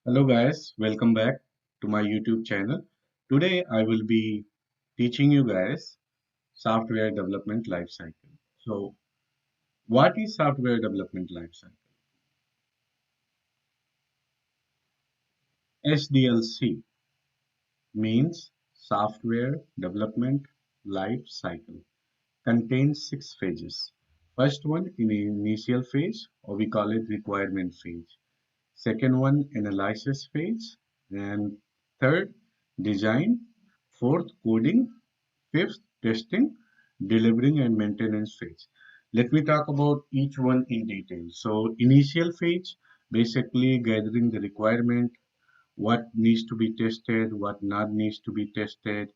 Hello guys, welcome back to my YouTube channel. Today I will be teaching you guys software development lifecycle. So what is software development lifecycle? SDLC means software development life cycle. Contains six phases. First one in initial phase, or we call it requirement phase. Second one, analysis phase. And third, design. Fourth, coding. Fifth, testing, delivering, and maintenance phase. Let me talk about each one in detail. So, initial phase, basically gathering the requirement, what needs to be tested, what not needs to be tested,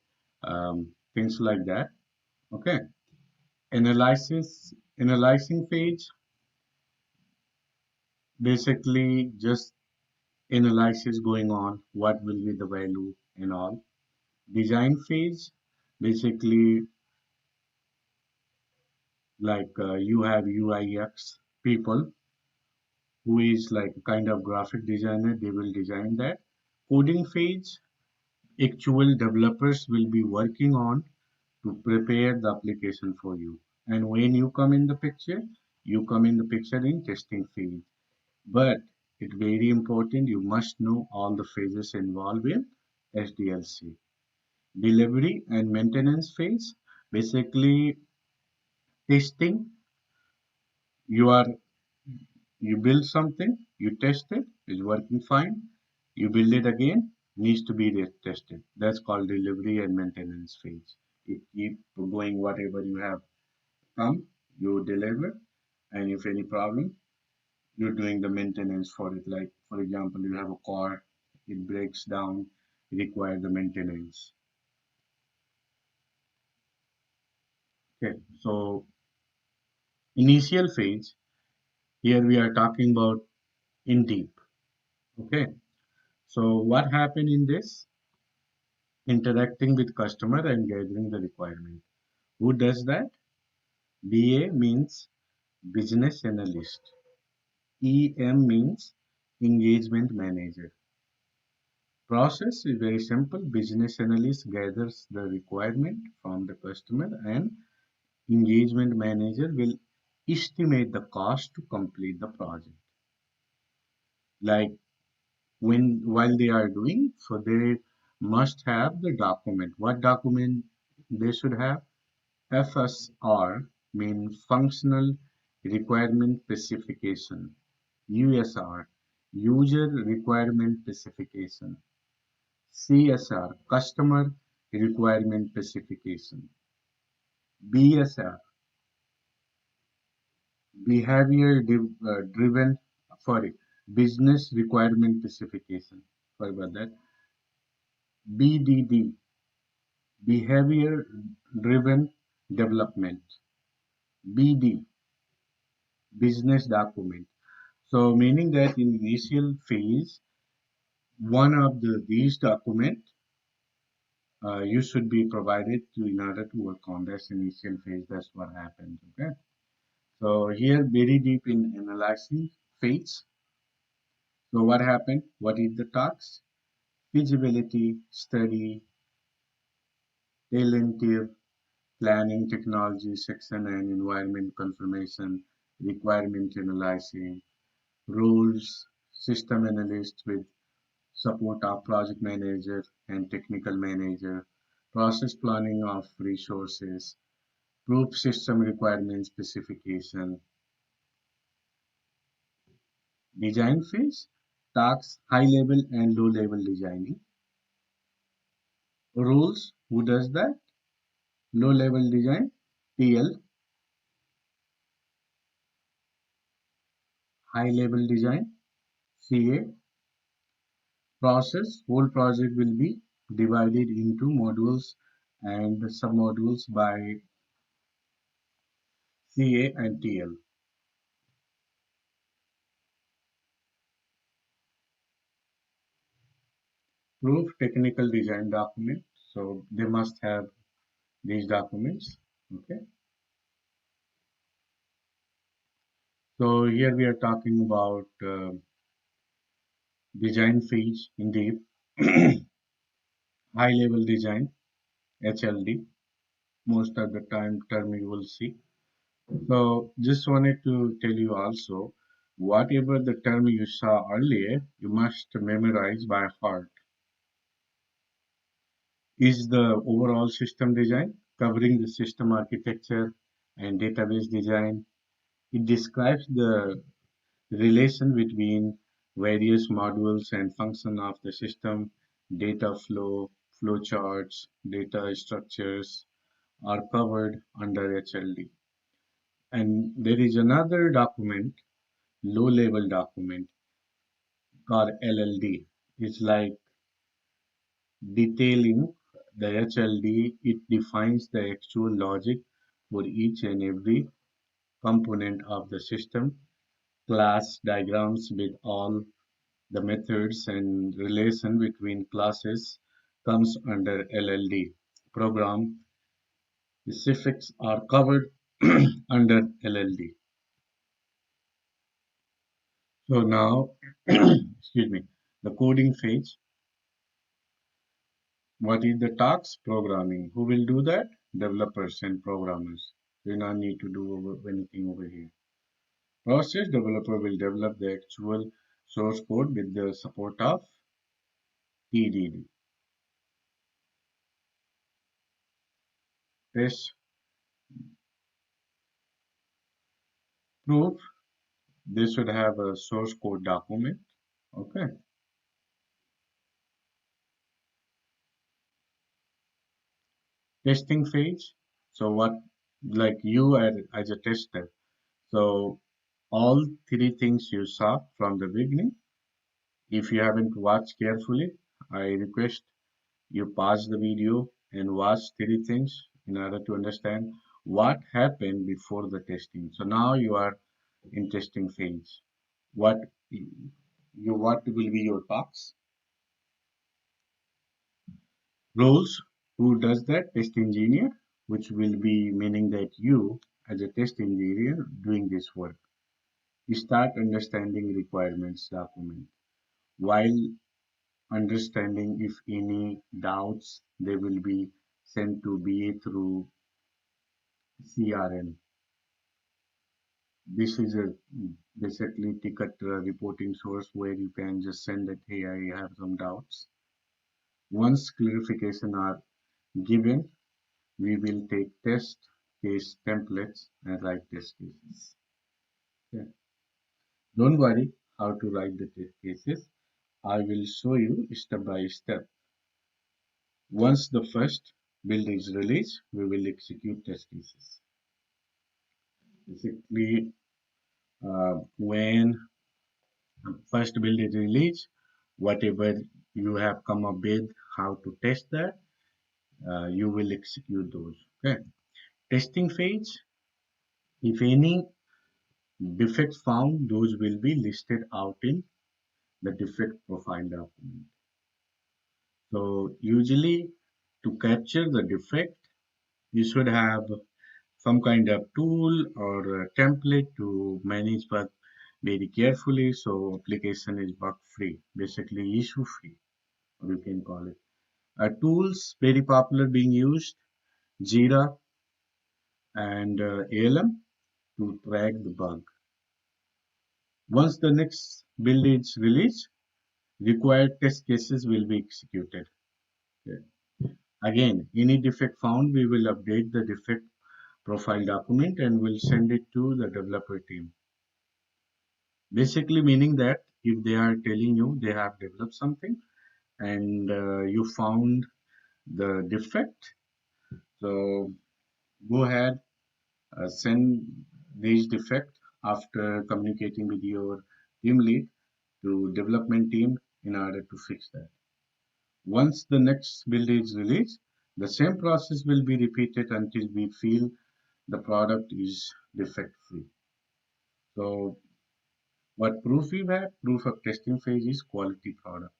things like that. Okay. Analyzing phase, basically just analysis going on, what will be the value and all. Design phase, basically like you have UIX people who is like a kind of graphic designer, they will design that. Coding phase, actual developers will be working on to prepare the application for you. And when you come in the picture, you come in the picture in testing phase. But it's very important, you must know all the phases involved in SDLC. Delivery and maintenance phase, basically testing, you are you build something, you test it, it's working fine. You build it again, needs to be tested. That's called delivery and maintenance phase. You keep going whatever you have come, you deliver, and if any problem, you're doing the maintenance for it. Like for example, you have a car, it breaks down, it requires the maintenance. Okay, so initial phase, here we are talking about in deep. Okay, so what happened in this? Interacting with customer and gathering the requirement. Who does that? BA means business analyst. EM means engagement manager. Process is very simple. Business analyst gathers the requirement from the customer and engagement manager will estimate the cost to complete the project. Like when while they are doing, so they must have the document. What document they should have? FSR means Functional Requirement Specification. USR, User Requirement Specification. CSR, Customer Requirement Specification. BSR, Driven, sorry, Business Requirement Specification. Sorry about that. BDD, Behavior Driven Development. BD, Business Document. So meaning that in initial phase, one of these document you should be provided to in order to work on this initial phase. That's what happens. Okay. So here very deep in analyzing phase. So what happened? What is the task? Feasibility study, talentive planning technology section and environment confirmation, requirement analyzing, rules, system analyst with support of project manager and technical manager, process planning of resources, proof system requirement specification, design phase, tasks, high level and low level designing, rules, who does that? Low level design, TL, high level design, CA, process, whole project will be divided into modules and submodules by CA and TL. Proof technical design document. So they must have these documents. Okay. So here we are talking about design phase indeed, high level design, HLD, most of the time term you will see. So just wanted to tell you also, whatever the term you saw earlier, you must memorize by heart. Is the overall system design covering the system architecture and database design. It describes the relation between various modules and function of the system, data flow, flow charts, data structures are covered under HLD. And there is another document, low level document called LLD. It's like detailing the HLD. It defines the actual logic for each and every component of the system, class diagrams with all the methods and relation between classes comes under LLD. Program specifics are covered under LLD. So now, excuse me, the coding phase. What is the task? Programming. Who will do that? Developers and programmers. Do not need to do anything over here. Process developer will develop the actual source code with the support of TDD. Test proof. They should have a source code document. Okay. Testing phase. So what, like you as a tester. So all three things you saw from the beginning. If you haven't watched carefully, I request you pause the video and watch three things in order to understand what happened before the testing. So now you are in testing phase. What what will be your talks? Roles, who does that? Test engineer, which will be meaning that you as a test engineer doing this work. You start understanding requirements document. While understanding if any doubts, they will be sent to BA through CRM. This is a basically ticket reporting source where you can just send that, hey, I have some doubts. Once clarification are given, we will take test case templates and write test cases. Okay. Don't worry how to write the test cases. I will show you step by step. Once the first build is released, we will execute test cases. Basically, when first build is released, whatever you have come up with, how to test that, you will execute those. Okay. Testing phase, if any defects found, those will be listed out in the defect profile document. So usually to capture the defect, you should have some kind of tool or a template to manage bug very carefully so application is bug free, basically issue free, or you can call it. Tools very popular being used, Jira and ALM to track the bug. Once the next build is released, required test cases will be executed. Okay. Again, any defect found, we will update the defect profile document and will send it to the developer team. Basically meaning that if they are telling you they have developed something and you found the defect, so go ahead, send these defect after communicating with your team lead to development team in order to fix that. Once the next build is released, the same process will be repeated until we feel the product is defect free. So what proof we have? Proof of testing phase is quality product.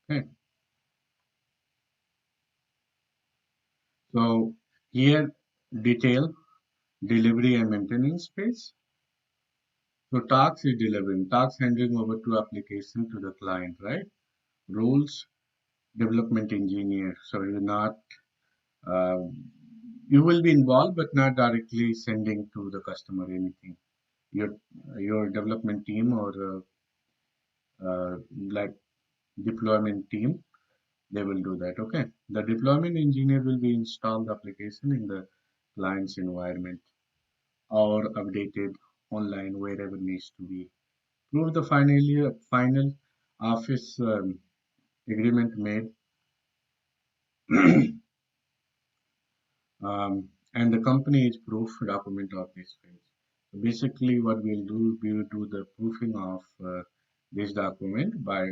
Okay. So here detail delivery and maintenance phase. So task is delivering, task handing over to application to the client, right? Roles, development engineer. So you're not, uh, you will be involved, but not directly sending to the customer anything. Your your development team or like deployment team, they will do that. Okay. The deployment engineer will be installed the application in the client's environment or updated online wherever needs to be. Prove the final office agreement made, and the company is proof document of this phase. So basically, what we'll do, we will do the proofing of this document by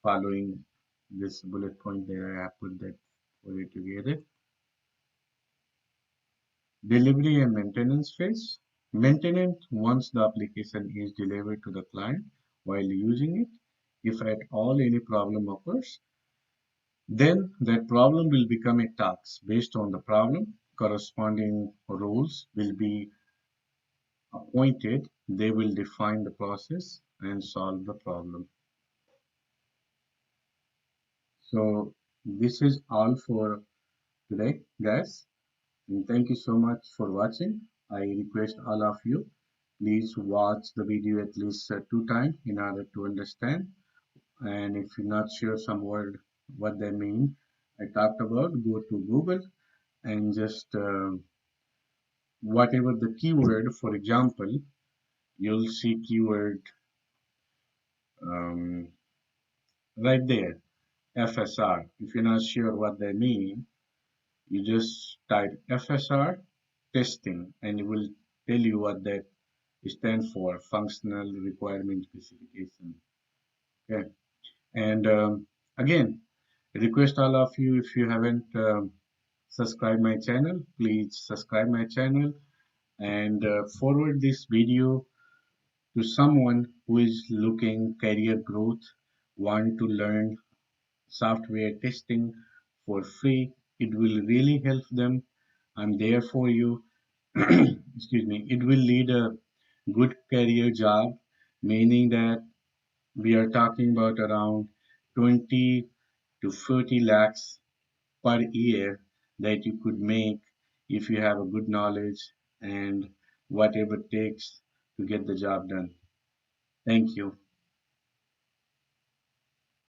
following this bullet point there. I have put that for you together. Delivery and maintenance phase. Maintenance once the application is delivered to the client while using it. If at all any problem occurs, then that problem will become a task. Based on the problem, corresponding roles will be appointed. They will define the process and solve the problem. So this is all for today, guys. And thank you so much for watching. I request all of you, please watch the video at least 2 times in order to understand. And if you're not sure some word what they mean, I talked about, go to Google and just whatever the keyword, for example, you'll see keyword um, right there, FSR. If you're not sure what they mean, you just type FSR testing and it will tell you what that stands for, functional requirement specification. Okay. And again, request all of you, if you haven't subscribed my channel, please subscribe my channel and forward this video to someone who is looking career growth, want to learn software testing for free. It will really help them. I'm there for you. Excuse me. It will lead a good career job, meaning that we are talking about around 20 to 30 lakhs per year that you could make if you have a good knowledge and whatever it takes to get the job done. Thank you.